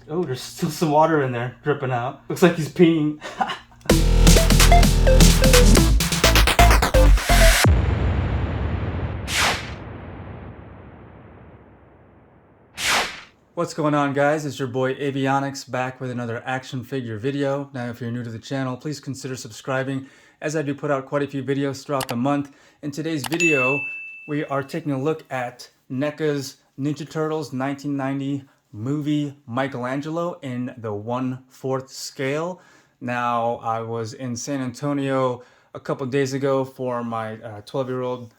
Oh, there's still some water in there dripping out. Looks like he's peeing. What's going on, guys? It's your boy Avionics back with another action figure video. Now, if you're new to the channel, please consider subscribing, as I do put out quite a few videos throughout the month. In today's video, we are taking a look at NECA's Ninja Turtles 1990 movie Michelangelo in the 1/4 scale. Now, I was in San Antonio a couple days ago for my 12-year-old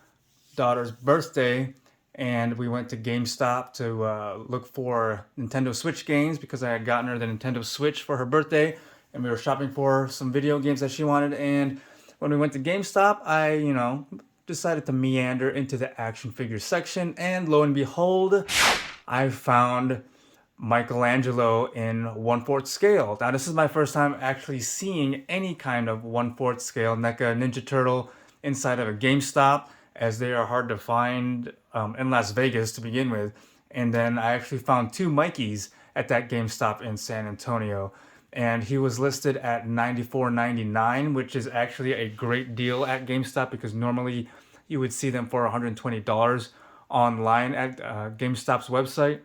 daughter's birthday, and we went to Gamestop to look for Nintendo Switch games because I had gotten her the Nintendo Switch for her birthday, and we were shopping for some video games that she wanted. And when we went to Gamestop, I, decided to meander into the action figure section, and lo and behold, I found Michelangelo in 1/4 scale. Now, this is my first time actually seeing any kind of 1/4 scale NECA Ninja Turtle inside of a GameStop, as they are hard to find in Las Vegas to begin with. And then I actually found two Mikeys at that GameStop in San Antonio, and he was listed at $94.99, which is actually a great deal at GameStop because normally you would see them for $120 online at GameStop's website.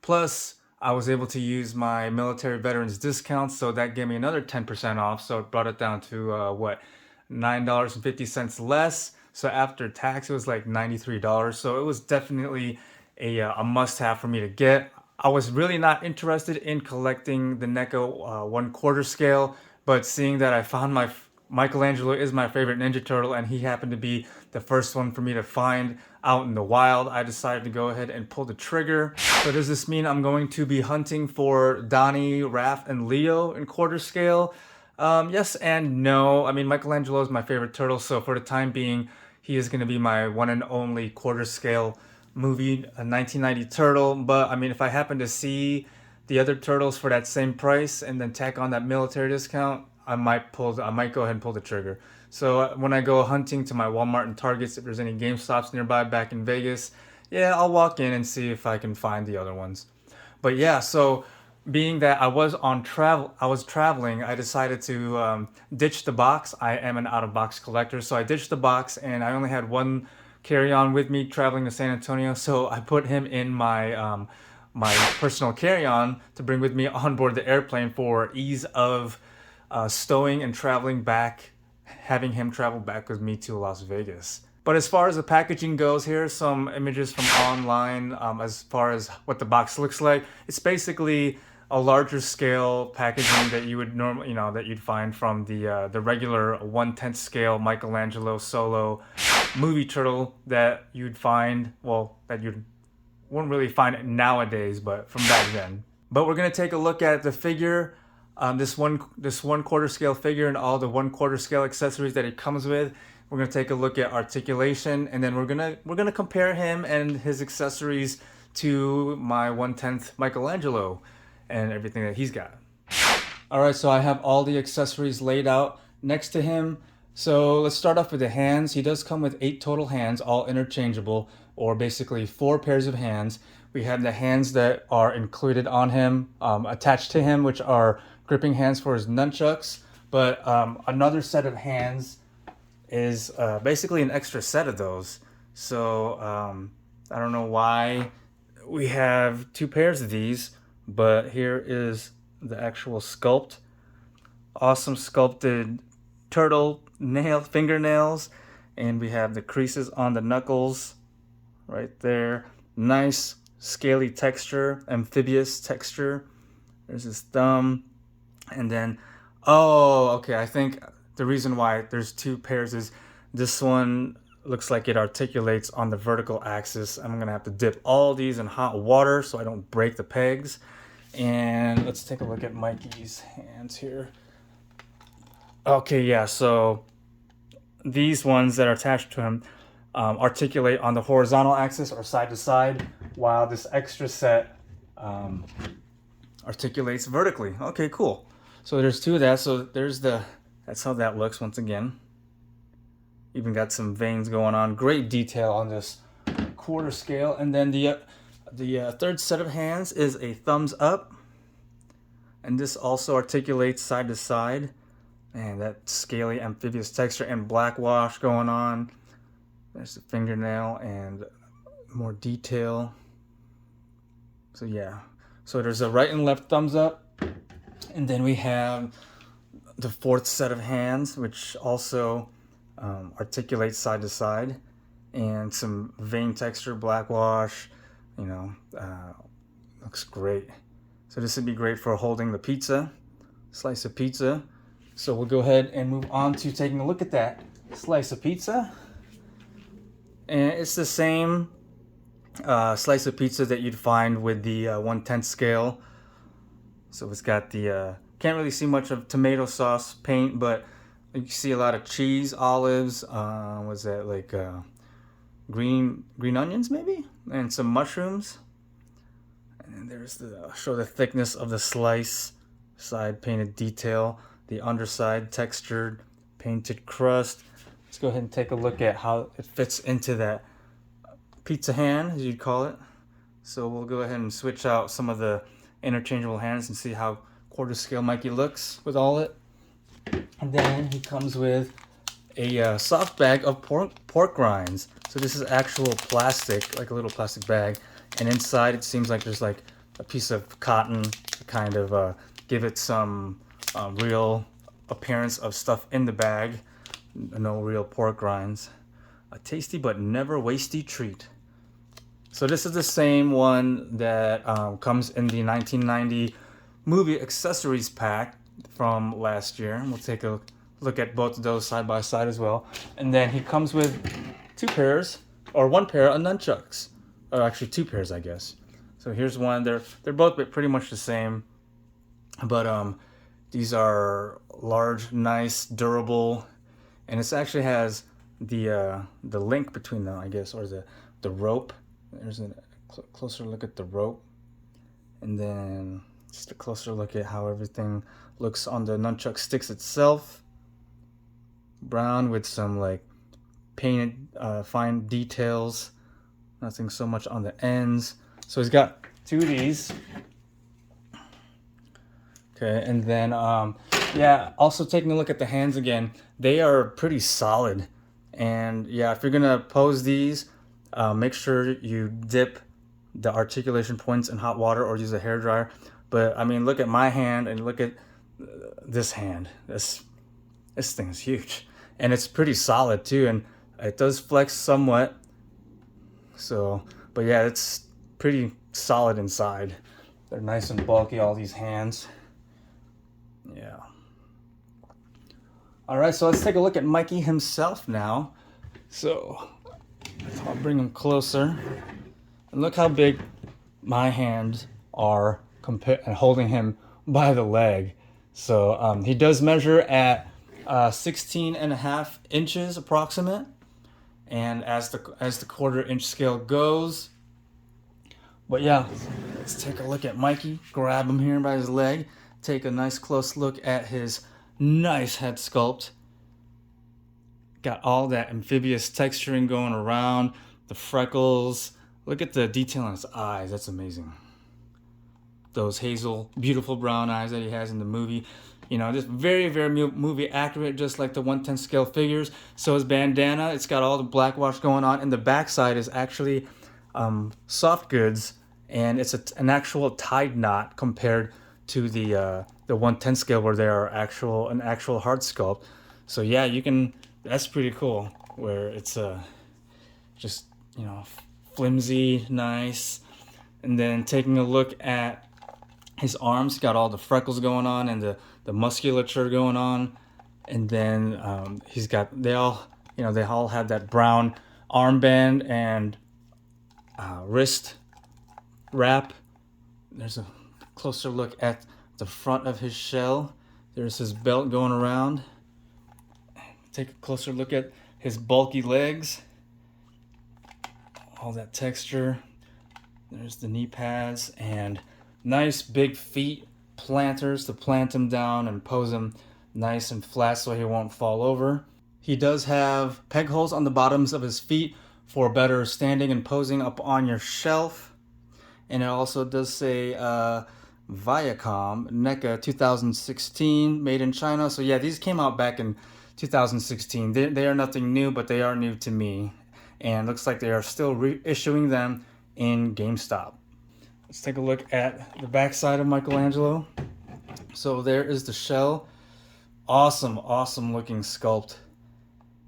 Plus, I was able to use my military veterans discount, so that gave me another 10% off, so it brought it down to $9.50 less. So after tax, it was like $93. So it was definitely a must-have for me to get. I was really not interested in collecting the NECA 1/4 scale, but seeing that I found Michelangelo is my favorite Ninja Turtle, and he happened to be the first one for me to find out in the wild, I decided to go ahead and pull the trigger. So does this mean I'm going to be hunting for Donnie, Raph, and Leo in 1/4 scale? Yes and no. I mean, Michelangelo is my favorite turtle, so for the time being, he is going to be my one and only 1/4 scale movie, a 1990 turtle. But I mean, if I happen to see the other turtles for that same price and then tack on that military discount, I might go ahead and pull the trigger. So when I go hunting to my Walmart and Targets, if there's any GameStops nearby back in Vegas, yeah, I'll walk in and see if I can find the other ones. But yeah, so being that I was traveling, I decided to ditch the box. I am an out-of-box collector, so I ditched the box, and I only had one carry-on with me traveling to San Antonio, so I put him in my my personal carry-on to bring with me on board the airplane for ease of stowing and traveling back, having him travel back with me to Las Vegas. But as far as the packaging goes, here are some images from online as far as what the box looks like. It's basically a larger scale packaging that you would normally, that you'd find from the regular 1/10 scale Michelangelo solo movie turtle that you'd find, that you wouldn't really find it nowadays, but from back then. But we're gonna take a look at the figure, this 1/4 scale figure and all the 1/4 scale accessories that it comes with. We're gonna take a look at articulation, and then we're gonna compare him and his accessories to my 1/10 Michelangelo and everything that he's got. All right, so I have all the accessories laid out next to him. So let's start off with the hands. He does come with 8 total hands, all interchangeable, or basically 4 pairs of hands. We have the hands that are included on him, attached to him, which are gripping hands for his nunchucks. But another set of hands is basically an extra set of those. So I don't know why we have 2 pairs of these, but here is the actual sculpt. Awesome sculpted turtle fingernails, and we have the creases on the knuckles right there. Nice scaly texture, amphibious texture. There's his thumb, and then I think the reason why there's 2 pairs is this one looks like it articulates on the vertical axis. I'm gonna have to dip all these in hot water so I don't break the pegs. And let's take a look at Mikey's hands here. Okay, yeah, so these ones that are attached to him articulate on the horizontal axis or side to side, while this extra set articulates vertically. Okay, cool. So there's 2 of that. So that's how that looks once again. Even got some veins going on. Great detail on this 1/4 scale. And then the third set of hands is a thumbs up. And this also articulates side to side. And that scaly amphibious texture and black wash going on. There's the fingernail and more detail. So yeah, so there's a right and left thumbs up, and then we have the fourth set of hands, which also articulates side to side, and some vein texture, black wash, you know, looks great. So this would be great for holding the pizza, slice of pizza. So we'll go ahead and move on to taking a look at that slice of pizza. And it's the same slice of pizza that you'd find with the 1/10 scale. So it's got the, can't really see much of tomato sauce paint, but you can see a lot of cheese, olives, was that like green onions maybe? And some mushrooms. And there's the, show the thickness of the slice, side painted detail, the underside textured painted crust. Let's go ahead and take a look at how it fits into that pizza hand, as you'd call it. So we'll go ahead and switch out some of the interchangeable hands and see how quarter scale Mikey looks with all it. And then he comes with a soft bag of pork rinds. So this is actual plastic, like a little plastic bag, and inside it seems like there's like a piece of cotton to kind of give it some real appearance of stuff in the bag. No real pork rinds. A tasty but never wasty treat. So this is the same one that comes in the 1990 movie accessories pack from last year. We'll take a look at both of those side by side as well. And then he comes with two pairs, or one pair of nunchucks. Or actually two pairs, I guess. So here's one. They're both pretty much the same. But these are large, nice, durable. And it actually has the link between them, I guess, or the rope. There's a closer look at the rope, and then just a closer look at how everything looks on the nunchuck sticks itself. Brown with some like painted fine details. Nothing so much on the ends. So he's got two of these. Okay, and then yeah, also taking a look at the hands again, they are pretty solid. And yeah, if you're gonna pose these, make sure you dip the articulation points in hot water or use a hairdryer. But I mean, look at my hand and look at this hand. This thing's huge, and it's pretty solid too, and it does flex somewhat. So, but yeah, it's pretty solid inside. They're nice and bulky, all these hands. Yeah. All right, so let's take a look at Mikey himself now. So I'll bring him closer, and look how big my hands are compared and holding him by the leg. So he does measure at 16.5 inches approximate, and as the quarter-inch scale goes. But yeah, let's take a look at Mikey. Grab him here by his leg. Take a nice close look at his nice head sculpt. Got all that amphibious texturing going around, the freckles. Look at the detail in his eyes. That's amazing. Those hazel, beautiful brown eyes that he has in the movie. You know, just very, very movie accurate, just like the 1/10 scale figures. So his bandana, it's got all the black wash going on. And the backside is actually soft goods, and it's an actual tied knot compared to the 1/10 scale where they are an actual hard sculpt. So yeah, you can. That's pretty cool. Where it's just, you know, flimsy, nice. And then taking a look at his arms, got all the freckles going on and the musculature going on. And then he's got, they all have that brown armband and wrist wrap. There's a closer look at the front of his shell. There's his belt going around. Take a closer look at his bulky legs. All that texture. There's the knee pads and nice big feet planters to plant him down and pose him nice and flat so he won't fall over. He does have peg holes on the bottoms of his feet for better standing and posing up on your shelf. And it also does say Viacom NECA 2016, made in China. So yeah, these came out back in 2016. They are nothing new, but they are new to me. And looks like they are still reissuing them in Gamestop. Let's take a look at the backside of Michelangelo. So there is the shell. Awesome, awesome looking sculpt.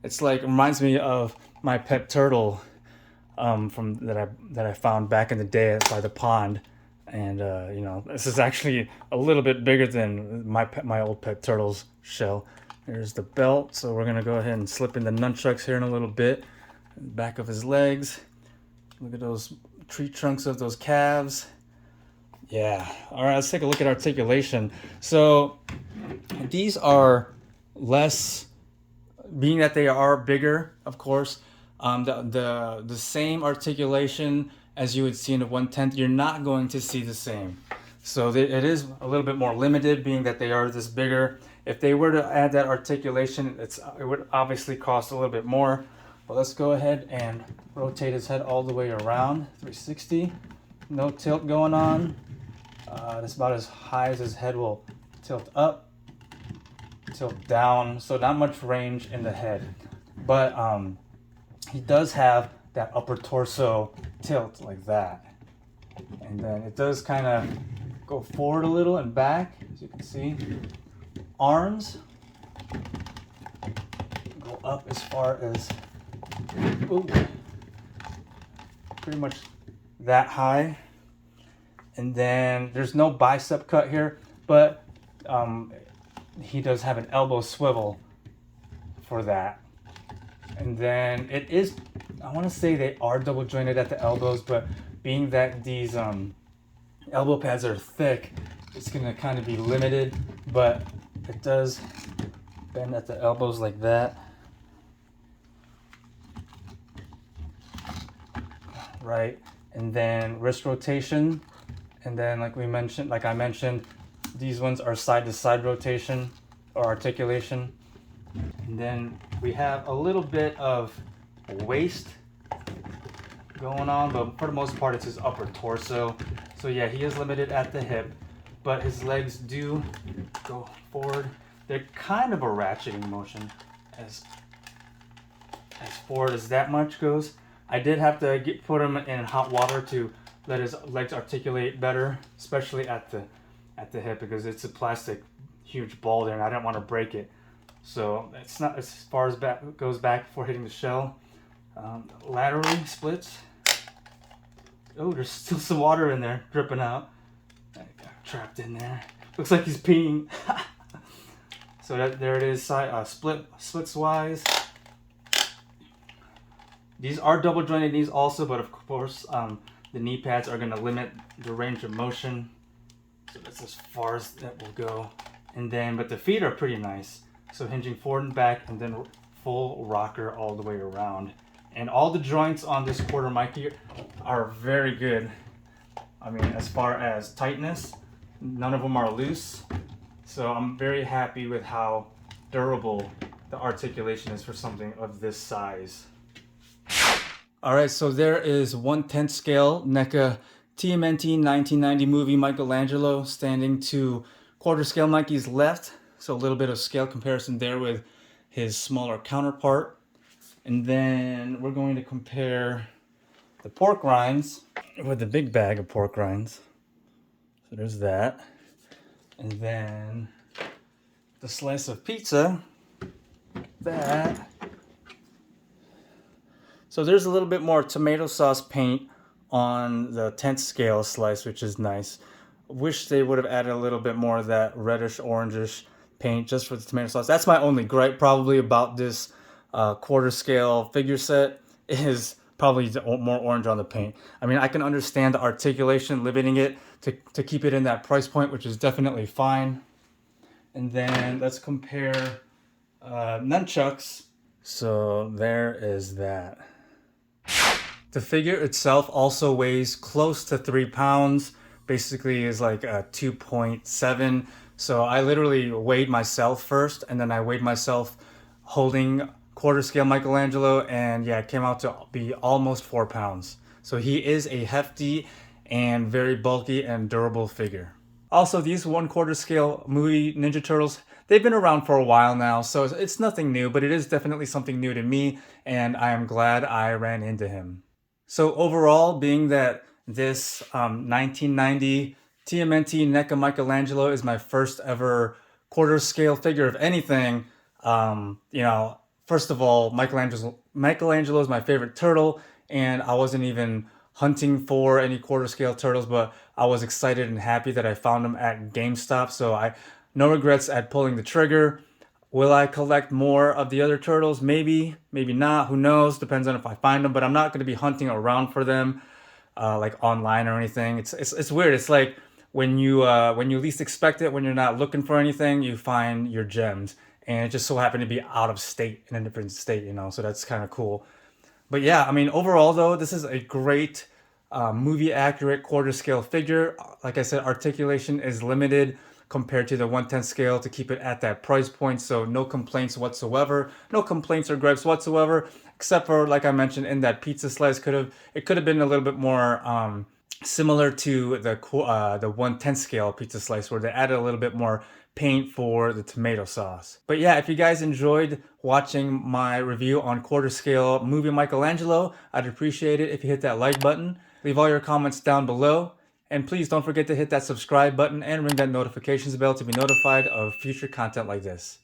It's like, reminds me of my pet turtle from that I found back in the day by the pond. And you know, this is actually a little bit bigger than my old pet turtle's shell. There's the belt, so we're gonna go ahead and slip in the nunchucks here in a little bit. Back of his legs. Look at those tree trunks of those calves. Yeah. All right, let's take a look at articulation. So these are less, being that they are bigger, of course. The same articulation as you would see in a 1/10, you're not going to see the same. So it is a little bit more limited, being that they are this bigger. If they were to add that articulation, it would obviously cost a little bit more. But let's go ahead and rotate his head all the way around, 360. No tilt going on. That's about as high as his head will tilt up, tilt down. So not much range in the head. But he does have that upper torso tilt like that. And then it does kind of go forward a little and back, as you can see. Arms go up as far as, ooh, pretty much that high. And then there's no bicep cut here, but he does have an elbow swivel for that. And then it is, I want to say they are double jointed at the elbows, but being that these elbow pads are thick, it's going to kind of be limited, but it does bend at the elbows like that. Right, and then wrist rotation, and then like I mentioned, these ones are side to side rotation or articulation. And then we have a little bit of waist going on, but for the most part it's his upper torso. So yeah, he is limited at the hip, but his legs do go forward. They're kind of a ratcheting motion as forward as that much goes. I did have to put him in hot water to let his legs articulate better, especially at the hip, because it's a plastic huge ball there and I didn't want to break it. So it's not as far as goes back before hitting the shell. Laterally splits. Oh, there's still some water in there dripping out. I got trapped in there. Looks like he's peeing. So there it is, splits wise. These are double jointed knees also, but of course the knee pads are going to limit the range of motion. So that's as far as that will go. And then, but the feet are pretty nice. So hinging forward and back, and then full rocker all the way around. And all the joints on this quarter Mikey are very good. I mean, as far as tightness, none of them are loose. So I'm very happy with how durable the articulation is for something of this size. All right, so there is 1/10 scale NECA TMNT 1990 movie Michelangelo standing to quarter scale Mikey's left. So a little bit of scale comparison there with his smaller counterpart. And then we're going to compare the pork rinds with the big bag of pork rinds. So there's that. And then the slice of pizza, that. So there's a little bit more tomato sauce paint on the 10th scale slice, which is nice. Wish they would have added a little bit more of that reddish orangish paint just for the tomato sauce. That's my only gripe probably about this quarter scale figure set, is probably more orange on the paint. I mean, I can understand the articulation, limiting it to keep it in that price point, which is definitely fine. And then let's compare nunchucks. So there is that. The figure itself also weighs close to 3 pounds, basically is like a 2.7. So I literally weighed myself first, and then I weighed myself holding quarter scale Michelangelo, and yeah, it came out to be almost 4 pounds. So he is a hefty and very bulky and durable figure. Also, these 1/4 scale movie Ninja Turtles, they've been around for a while now, so it's nothing new, but it is definitely something new to me, and I am glad I ran into him. So overall, being that this 1990 TMNT NECA Michelangelo is my first ever quarter scale figure of anything, you know, first of all, Michelangelo is my favorite turtle, and I wasn't even hunting for any quarter scale turtles, but I was excited and happy that I found them at Gamestop. So I no regrets at pulling the trigger. Will I collect more of the other turtles? Maybe, maybe not. Who knows? Depends on if I find them. But I'm not going to be hunting around for them, like online or anything. It's weird. It's like when you least expect it, when you're not looking for anything, you find your gems, and it just so happened to be out of state in a different state, you know. So that's kind of cool. But yeah, I mean, overall though, this is a great movie accurate quarter scale figure. Like I said, articulation is limited compared to the 1/10 scale to keep it at that price point. So no complaints whatsoever. No complaints or gripes whatsoever, except for like I mentioned in that pizza slice could have been a little bit more similar to the 1/10 scale pizza slice where they added a little bit more paint for the tomato sauce. But yeah, if you guys enjoyed watching my review on quarter scale movie Michelangelo, I'd appreciate it if you hit that like button. Leave all your comments down below. And please don't forget to hit that subscribe button and ring that notifications bell to be notified of future content like this.